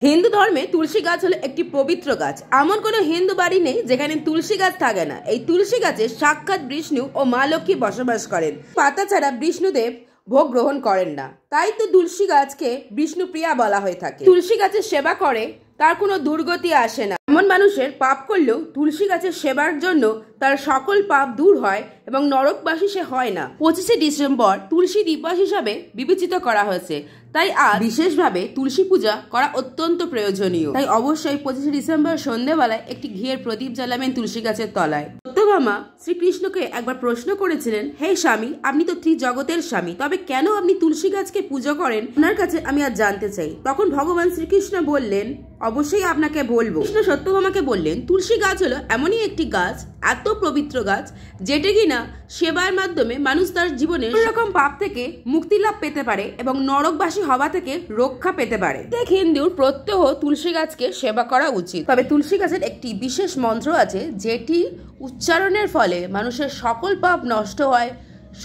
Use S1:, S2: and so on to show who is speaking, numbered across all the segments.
S1: হিন্দু ধর্মে তুলসী গাছ হলো একটি পবিত্র গাছ। এমন কোনো হিন্দু বাড়ি নেই যেখানে তুলসী গাছ থাকে না। এই তুলসী গাছে সাক্ষাৎ বিষ্ণু ও মা লক্ষ্মী বসবাস করেন। পাতা ছাড়া বিষ্ণুদেব ভোগ গ্রহণ করেন না, তাই তো তুলসী গাছকে বিষ্ণুপ্রিয়া বলা হয়ে থাকে। তুলসী গাছের সেবা করে তার কোনো দুর্গতি আসে না। এমন মানুষের পাপ করলেও তুলসী গাছের সেবার জন্য তার সকল পাপ দূর হয় এবং নরকবাসী সে হয় না। 25শে ডিসেম্বর তুলসী দিবস হিসাবে বিবেচিত করা হয়েছে, তাই আজ বিশেষভাবে তুলসী পূজা করা অত্যন্ত প্রয়োজনীয়। তাই অবশ্যই 25শে ডিসেম্বর সন্ধ্যেবেলায় একটি ঘিয়ের প্রদীপ জ্বালাবেন তুলসী গাছের তলায়। সত্যভামা শ্রীকৃষ্ণকে একবার প্রশ্ন করেছিলেন, হে স্বামী, আপনি তো ত্রিজগতের স্বামী, তবে কেন আপনি তুলসী গাছকে পুজো করেন? আপনার কাছে আমি আজ জানতে চাই। তখন ভগবান শ্রীকৃষ্ণ বললেন, অবশ্যই আপনাকে বলবো। কৃষ্ণ সত্যভামাকে বললেন, তুলসী গাছ হলো এমনই একটি গাছ, এত পবিত্র গাছ, যেটা কিনা সেবার মাধ্যমে মানুষ তার জীবনে রকম পাপ থেকে মুক্তি লাভ পেতে পারে এবং নরকবাসী হওয়া থেকে রক্ষা পেতে পারে। প্রত্যেক হিন্দুর প্রত্যহ তুলসী গাছকে সেবা করা উচিত। তবে তুলসী গাছের একটি বিশেষ মন্ত্র আছে, যেটি উচ্চারণের ফলে মানুষের সকল পাপ নষ্ট হয়,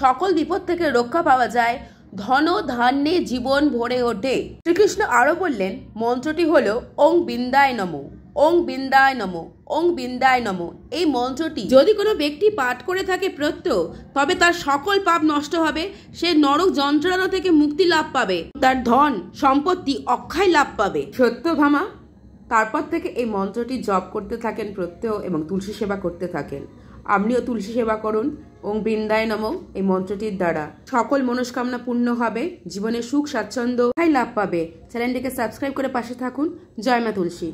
S1: সকল বিপদ থেকে রক্ষা পাওয়া যায়, ধন ধান্যে জীবন ভরে ওঠে। শ্রীকৃষ্ণ আরো বললেন, মন্ত্রটি হলো ওং বিন্দায় নমঃ, ওং বিন্দায় নমঃ, ওং বিন্দায় নমঃ। এই মন্ত্রটি যদি কোনো ব্যক্তি পাঠ করে থাকে প্রত্যহ, তবে তার সকল পাপ নষ্ট হবে, সে নরক যন্ত্রণা থেকে মুক্তি লাভ পাবে, তার ধন সম্পত্তি অক্ষয় লাভ পাবে। সত্যভামা তারপর থেকে এই মন্ত্রটি জপ করতে থাকেন প্রত্যহ এবং তুলসী সেবা করতে থাকেন। আপনিও তুলসী সেবা করুন ওং বৃন্দায় নমঃ এই মন্ত্রটির দ্বারা সকল মনস্কামনা পূর্ণ হবে, জীবনে সুখ স্বাচ্ছন্দ্য লাভ পাবে। চ্যানেলটিকে সাবস্ক্রাইব করে পাশে থাকুন। জয় মা তুলসী।